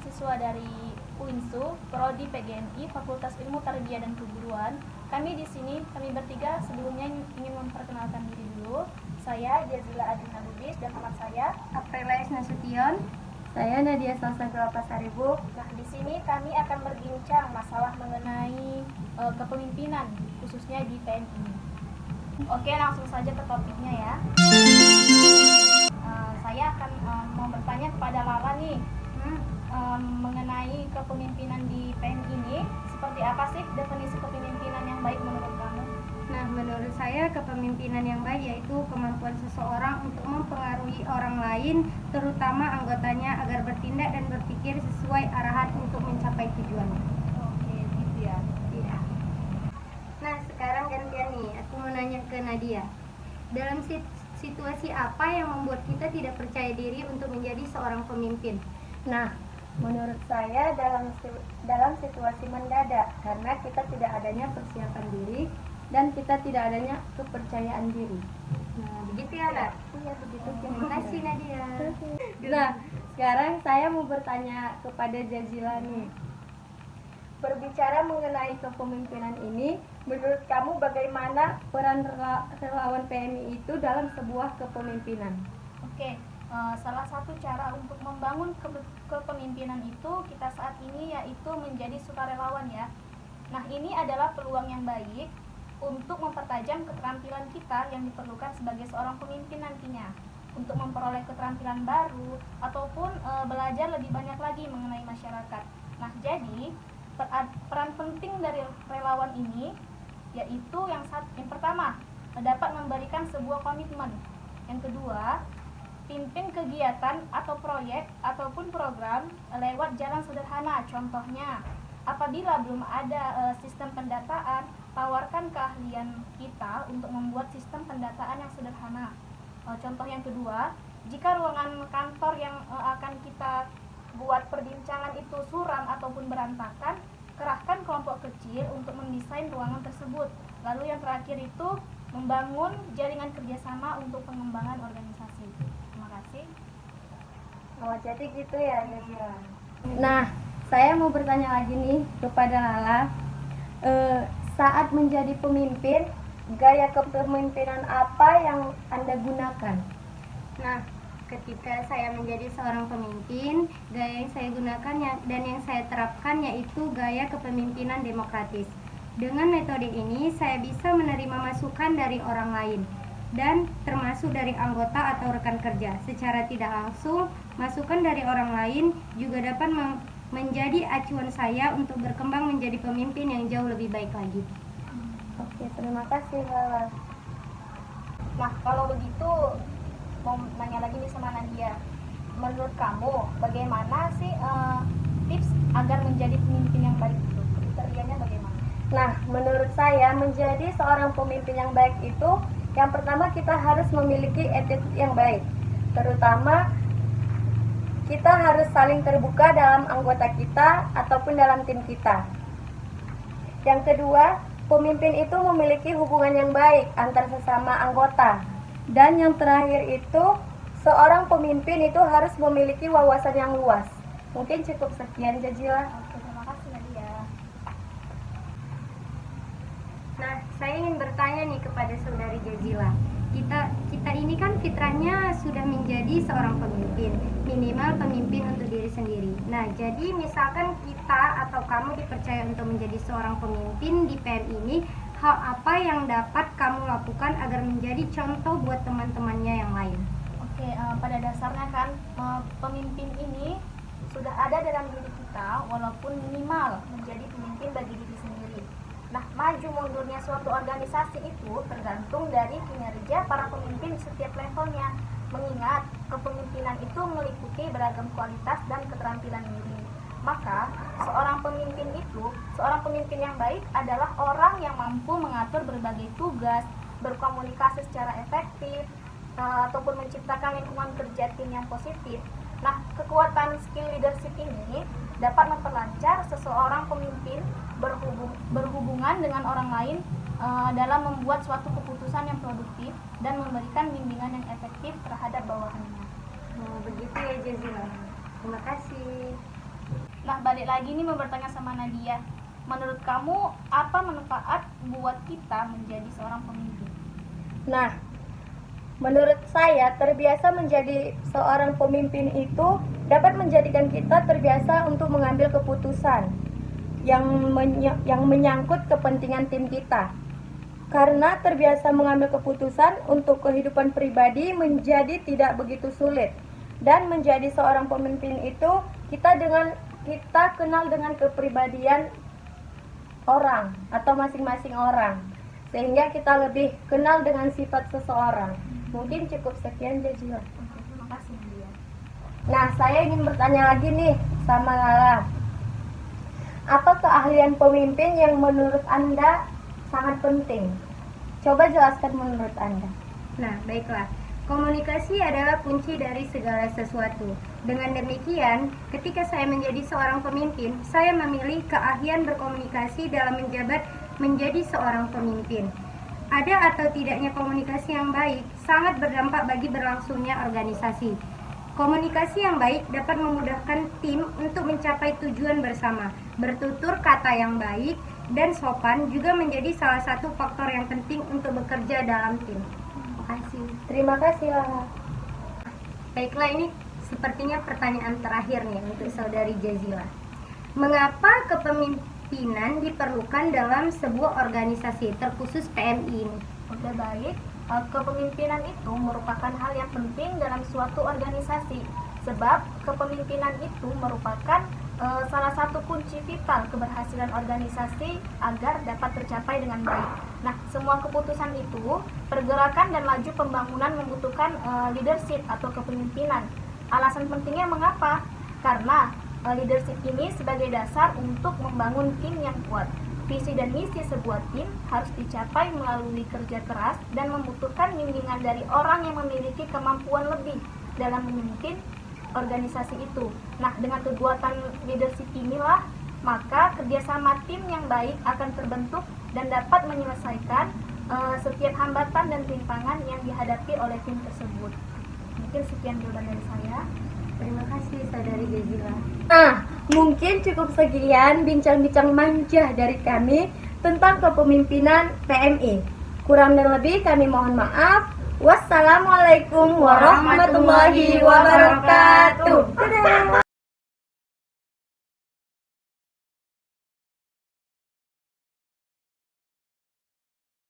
mahasiswa dari UINSU, Prodi PGMI, Fakultas Ilmu Tarbiyah dan Keguruan. Kami bertiga sebelumnya ingin memperkenalkan diri dulu. Saya Jazila Adina Lubis dan teman saya Aprila Nasution. Saya Nadia Salsa Pasaribu. Nah, di sini kami akan berbincang masalah mengenai kepemimpinan, khususnya di PNI. Oke, langsung saja ke topiknya ya. Saya akan mau bertanya kepada Lala nih, mengenai kepemimpinan di PNI ini, seperti apa sih definisi kepemimpinan yang baik menurut kamu? Nah, menurut saya kepemimpinan yang baik yaitu kemampuan seseorang untuk mempengaruhi orang lain, terutama anggotanya agar bertindak dan berpikir sesuai arahan untuk mencapai tujuannya. Oke, gitu ya. Iya. Nah, sekarang gantian nih, aku mau nanya ke Nadia. Dalam situasi apa yang membuat kita tidak percaya diri untuk menjadi seorang pemimpin? Nah, menurut saya dalam situasi mendadak, karena kita tidak adanya persiapan diri dan kita tidak adanya kepercayaan diri. Nah, begitu ya, Nak? Iya, begitu. Terima kasih, Nadia. Nah, sekarang saya mau bertanya kepada Jazila nih. Berbicara mengenai kepemimpinan ini, menurut kamu bagaimana peran relawan PMI itu dalam sebuah kepemimpinan? Oke, salah satu cara untuk membangun kepemimpinan itu kita saat ini yaitu menjadi sukarelawan ya. Nah, ini adalah peluang yang baik untuk mempertajam keterampilan kita yang diperlukan sebagai seorang pemimpin nantinya, untuk memperoleh keterampilan baru ataupun belajar lebih banyak lagi mengenai masyarakat. Nah, jadi peran penting dari relawan ini yaitu yang pertama, dapat memberikan sebuah komitmen. Yang kedua, pimpin kegiatan atau proyek ataupun program lewat jalan sederhana. Contohnya, apabila belum ada sistem pendataan, tawarkan keahlian kita untuk membuat sistem pendataan yang sederhana. Contoh yang kedua, jika ruangan kantor yang akan kita buat perbincangan itu suram ataupun berantakan, kerahkan kelompok kecil untuk mendesain ruangan tersebut. Lalu yang terakhir itu membangun jaringan kerjasama untuk pengembangan organisasi. Terima kasih. Oh, jadi gitu ya, Jazila. Nah, saya mau bertanya lagi nih kepada Lala. Saat menjadi pemimpin, gaya kepemimpinan apa yang Anda gunakan? Nah, ketika saya menjadi seorang pemimpin, gaya yang saya gunakan dan yang saya terapkan yaitu gaya kepemimpinan demokratis. Dengan metode ini, saya bisa menerima masukan dari orang lain dan termasuk dari anggota atau rekan kerja. Secara tidak langsung, masukan dari orang lain juga dapat menjadi acuan saya untuk berkembang menjadi pemimpin yang jauh lebih baik lagi. Oke, terima kasih, Lala. Nah, kalau begitu mau nanya lagi nih sama Nadia. Menurut kamu, bagaimana sih tips agar menjadi pemimpin yang baik itu? Kriterianya bagaimana? Nah, menurut saya menjadi seorang pemimpin yang baik itu, yang pertama kita harus memiliki attitude yang baik. Terutama kita harus saling terbuka dalam anggota kita ataupun dalam tim kita. Yang kedua, pemimpin itu memiliki hubungan yang baik antar sesama anggota. Dan yang terakhir itu, seorang pemimpin itu harus memiliki wawasan yang luas. Mungkin cukup sekian, Jazila. Oke, terima kasih Nadia. Nah, saya ingin bertanya nih kepada saudari Jazila. Kita ini kan fitrahnya sudah menjadi seorang pemimpin, minimal pemimpin untuk diri sendiri. Nah, jadi misalkan kita atau kamu dipercaya untuk menjadi seorang pemimpin di PMI ini, hal apa yang dapat kamu lakukan agar menjadi contoh buat teman-temannya yang lain? Oke, pada dasarnya kan pemimpin ini sudah ada dalam diri kita walaupun minimal menjadi pemimpin bagi diri sendiri. Nah, maju mundurnya suatu organisasi itu tergantung dari kinerja para pemimpin di setiap levelnya. Mengingat kepemimpinan itu meliputi beragam kualitas dan keterampilan diri. Maka, seorang pemimpin yang baik adalah orang yang mampu mengatur berbagai tugas, berkomunikasi secara efektif, ataupun menciptakan lingkungan kerja tim yang positif. Nah, kekuatan skill leadership ini dapat memperlancar seseorang pemimpin berhubungan dengan orang lain dalam membuat suatu keputusan yang produktif dan memberikan bimbingan yang efektif terhadap bawahannya. Nah, begitu ya Jazila. Terima kasih. Nah, balik lagi nih mau bertanya sama Nadia. Menurut kamu, apa manfaat buat kita menjadi seorang pemimpin? Nah, menurut saya terbiasa menjadi seorang pemimpin itu dapat menjadikan kita terbiasa untuk mengambil keputusan yang menyangkut kepentingan tim kita. Karena terbiasa mengambil keputusan untuk kehidupan pribadi menjadi tidak begitu sulit. Dan menjadi seorang pemimpin itu kita kenal dengan kepribadian orang atau masing-masing orang, sehingga kita lebih kenal dengan sifat seseorang. Mungkin cukup sekian, Jazila. Oke, terima kasih Nadia. Nah, saya ingin bertanya lagi nih sama Lala. Apa keahlian pemimpin yang menurut Anda sangat penting? Coba jelaskan menurut Anda. Nah, baiklah. Komunikasi adalah kunci dari segala sesuatu. Dengan demikian, ketika saya menjadi seorang pemimpin, saya memilih keahlian berkomunikasi dalam menjabat menjadi seorang pemimpin. Ada atau tidaknya komunikasi yang baik sangat berdampak bagi berlangsungnya organisasi. Komunikasi yang baik dapat memudahkan tim untuk mencapai tujuan bersama. Bertutur kata yang baik dan sopan juga menjadi salah satu faktor yang penting untuk bekerja dalam tim. Terima kasih, Lala. Baiklah, ini sepertinya pertanyaan terakhir nih untuk saudari Jazila. Mengapa kepemimpinan diperlukan dalam sebuah organisasi, terkhusus PMI ini? Oke, baik. Kepemimpinan itu merupakan hal yang penting dalam suatu organisasi, sebab kepemimpinan itu merupakan salah satu kunci vital keberhasilan organisasi agar dapat tercapai dengan baik. Nah, semua keputusan itu, pergerakan dan laju pembangunan membutuhkan leadership atau kepemimpinan. Alasan pentingnya mengapa? Karena leadership ini sebagai dasar untuk membangun tim yang kuat. Visi dan misi sebuah tim harus dicapai melalui kerja keras dan membutuhkan bimbingan dari orang yang memiliki kemampuan lebih dalam memimpin organisasi itu. Nah, dengan kekuatan leadership inilah, maka kerjasama tim yang baik akan terbentuk dan dapat menyelesaikan setiap hambatan dan rintangan yang dihadapi oleh tim tersebut. Mungkin sekian jawaban dari saya. Terima kasih saudari Jazila. Mungkin cukup sekian bincang-bincang manja dari kami tentang kepemimpinan PMI. Kurang dan lebih kami mohon maaf. Wassalamualaikum warahmatullahi wabarakatuh. Dadah.